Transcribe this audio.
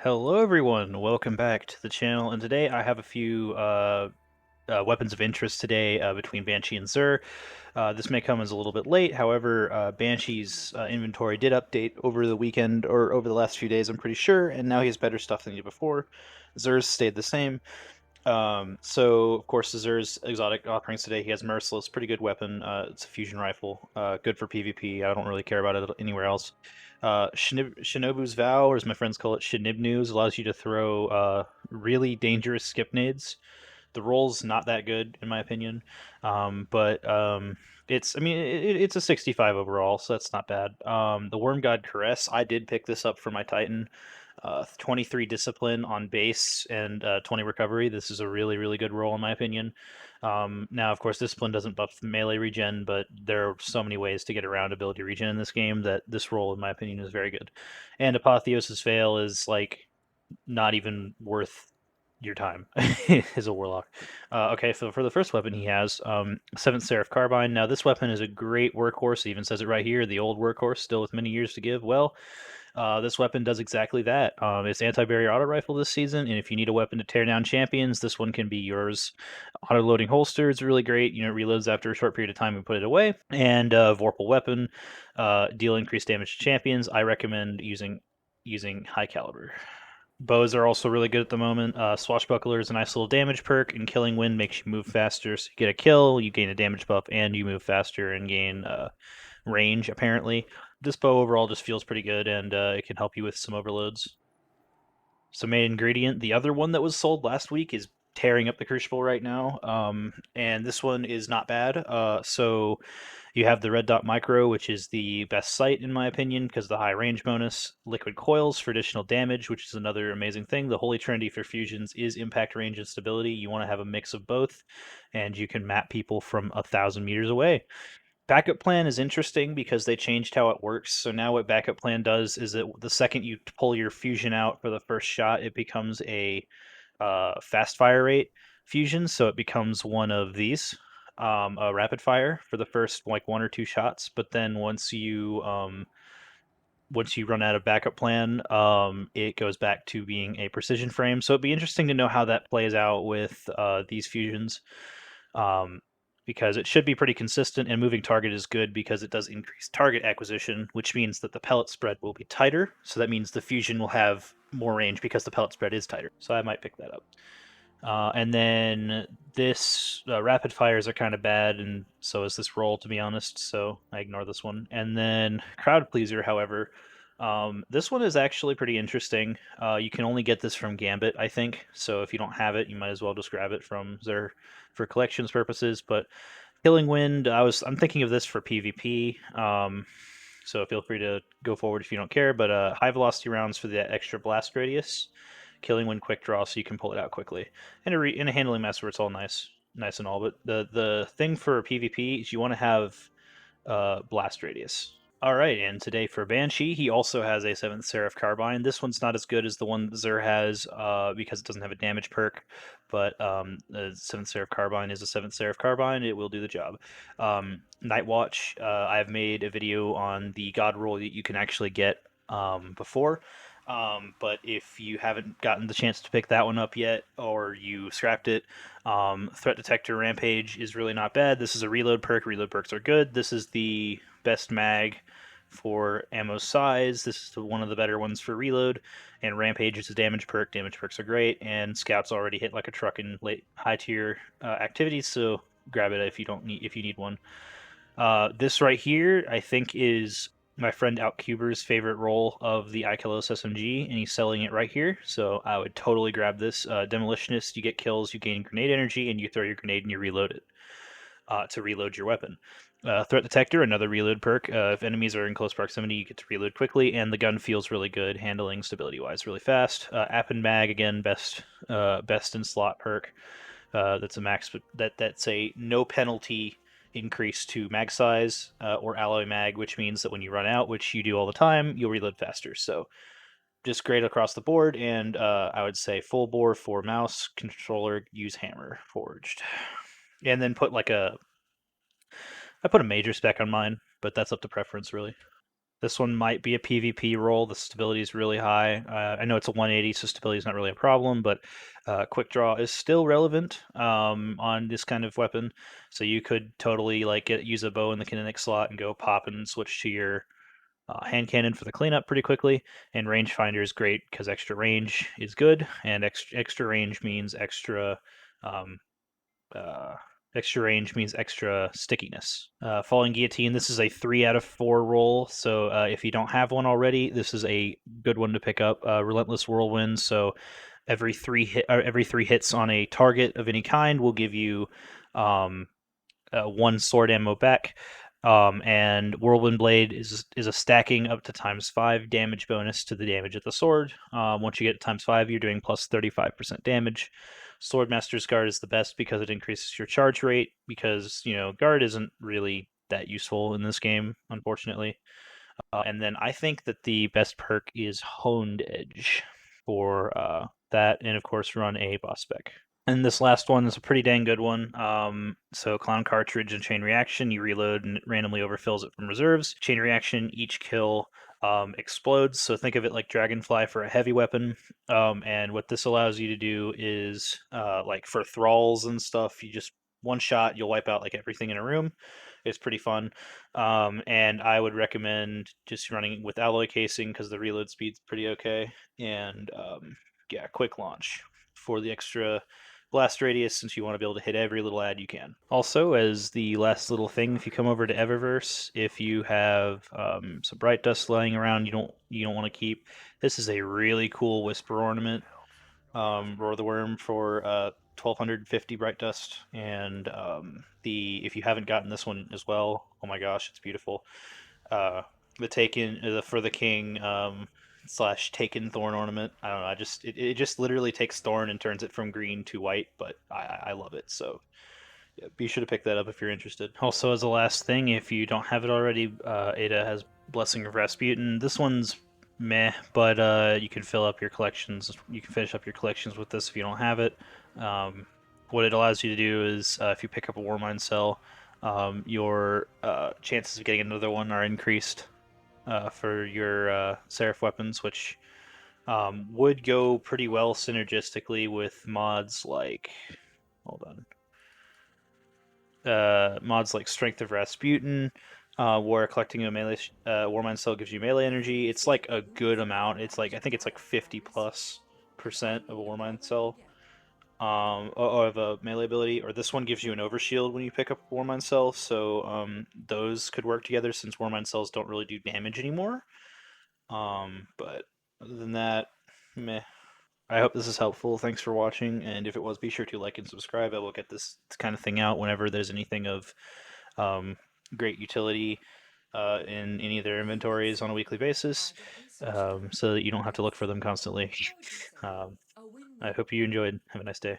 Hello everyone, welcome back to the channel, and today I have a few weapons of interest today between Banshee and Xur. This may come as a little bit late, however, Banshee's inventory did update over the weekend, or over the last few days I'm pretty sure, and now he has better stuff than he did before. Xur's stayed the same. So of course Xur's exotic offerings today, he has Merciless, pretty good weapon. It's a fusion rifle, good for PvP. I don't really care about it anywhere else. Shinobu's Vow, or as my friends call it, Shinibnu's, allows you to throw really dangerous skip nades. The roll's not that good in my opinion, but it's a 65 overall, so that's not bad. The Worm God Caress, I did pick this up for my Titan. 23 discipline on base and 20 recovery. This is a really, really good roll in my opinion. Now, of course, discipline doesn't buff melee regen, but there are so many ways to get around ability regen in this game that this roll, in my opinion, is very good. And Apotheosis Veil is like not even worth your time as a warlock. Okay, so for the first weapon he has, 7th Seraph Carbine. Now this weapon is a great workhorse. It even says it right here, the old workhorse, still with many years to give. Well, this weapon does exactly that. It's anti-barrier auto rifle this season, and if you need a weapon to tear down champions, this one can be yours. Auto-loading holster is really great. You know, it reloads after a short period of time and put it away. And Vorpal weapon, deal increased damage to champions. I recommend using high caliber. Bows are also really good at the moment. Swashbuckler is a nice little damage perk, and Killing Wind makes you move faster. So you get a kill, you gain a damage buff, and you move faster and gain range, apparently. This bow overall just feels pretty good, and it can help you with some overloads. So main ingredient, the other one that was sold last week is tearing up the Crucible right now, and this one is not bad. So you have the Red Dot Micro, which is the best sight in my opinion because of the high range bonus. Liquid Coils for additional damage, which is another amazing thing. The Holy Trinity for fusions is impact, range, and stability. You want to have a mix of both, and you can map people from 1,000 meters away. Backup plan is interesting because they changed how it works. So now what backup plan does is that the second you pull your fusion out for the first shot, it becomes a fast fire rate fusion. So it becomes one of these, a rapid fire for the first like one or two shots. But then once you run out of backup plan, it goes back to being a precision frame. So it'd be interesting to know how that plays out with these fusions. Um, because it should be pretty consistent, and moving target is good because it does increase target acquisition, which means that the pellet spread will be tighter. So that means the fusion will have more range because the pellet spread is tighter. So I might pick that up. And then this rapid fires are kind of bad, and so is this roll, to be honest. So I ignore this one. And then crowd pleaser, however, this one is actually pretty interesting. You can only get this from Gambit, I think. So if you don't have it, you might as well just grab it from there for collections purposes. But Killing Wind, I'm thinking of this for PvP. So feel free to go forward if you don't care. But high velocity rounds for the extra blast radius. Killing Wind quick draw, so you can pull it out quickly. And in a handling mess where it's all nice and all. But the thing for PvP is you want to have blast radius. All right, and today for Banshee, he also has a 7th Seraph Carbine. This one's not as good as the one Xur has because it doesn't have a damage perk, but the 7th Seraph Carbine is a 7th Seraph Carbine. It will do the job. Night Watch, I've made a video on the God roll that you can actually get before. But if you haven't gotten the chance to pick that one up yet, or you scrapped it, Threat Detector Rampage is really not bad. This is a reload perk. Reload perks are good. This is the best mag for ammo size. This is one of the better ones for reload. And Rampage is a damage perk. Damage perks are great. And Scout's already hit like a truck in late high tier activities, so grab it if you need one. This right here, I think, is my friend Outcuber's favorite roll of the Ikelos SMG, and he's selling it right here. So I would totally grab this. Demolitionist, you get kills, you gain grenade energy, and you throw your grenade and you reload it to reload your weapon. Threat Detector, another reload perk. If enemies are in close proximity, you get to reload quickly, and the gun feels really good, handling stability-wise really fast. App and Mag, again, best in slot perk. That's a max, that's a no penalty increase to mag size or alloy mag, which means that when you run out, which you do all the time, you'll reload faster. So just great across the board, and I would say full bore for mouse, controller, use hammer forged. And then I put a major spec on mine, but that's up to preference really. This one might be a PvP roll. The stability is really high. I know it's a 180, so stability is not really a problem, but quick draw is still relevant on this kind of weapon. So you could totally like use a bow in the kinetic slot and go pop and switch to your hand cannon for the cleanup pretty quickly. And rangefinder is great because extra range is good, and extra range means um, uh, extra range means extra stickiness. Falling Guillotine, this is a 3 out of 4 roll, so if you don't have one already, this is a good one to pick up. Relentless Whirlwind, so every 3 hits on a target of any kind will give you um, 1 sword ammo back. And Whirlwind Blade is a stacking up to ×5 damage bonus to the damage of the sword. Once you get to ×5, you're doing plus 35% damage. Swordmaster's Guard is the best because it increases your charge rate. Because guard isn't really that useful in this game, unfortunately. And then I think that the best perk is Honed Edge for that, and of course run a boss spec. And this last one is a pretty dang good one. So Clown Cartridge and Chain Reaction, you reload and it randomly overfills it from reserves. Chain Reaction, each kill explodes. So think of it like Dragonfly for a heavy weapon. And what this allows you to do is, like for thralls and stuff, you just one shot, you'll wipe out like everything in a room. It's pretty fun. And I would recommend just running with alloy casing because the reload speed's pretty okay. And yeah, quick launch for the extra blast radius since you want to be able to hit every little ad you can. Also, as the last little thing, if you come over to Eververse, if you have some bright dust lying around you don't want to keep, this is a really cool whisper ornament. Roar the Worm for 1250 bright dust, and the if you haven't gotten this one as well, oh my gosh, it's beautiful. Uh, the Taken for the King slash Taken Thorn ornament. I don't know. It just literally takes Thorn and turns it from green to white, but I love it. So yeah, be sure to pick that up if you're interested. Also, as a last thing, if you don't have it already, Ada has Blessing of Rasputin. This one's meh, but you can fill up your collections. You can finish up your collections with this if you don't have it. What it allows you to do is, if you pick up a Warmind cell, your chances of getting another one are increased for your Seraph weapons, which would go pretty well synergistically with mods like. Hold on. Mods like Strength of Rasputin, where collecting a melee Warmind cell gives you melee energy. It's like a good amount. It's like I think it's like 50+% of a Warmind cell, or of a melee ability. Or this one gives you an overshield when you pick up a Warmind cell. So those could work together since Warmind cells don't really do damage anymore. But other than that, meh. I hope this is helpful. Thanks for watching, and if it was, be sure to like and subscribe. I will get this kind of thing out whenever there's anything of um, great utility in any of their inventories on a weekly basis, so that you don't have to look for them constantly. Um, I hope you enjoyed. Have a nice day.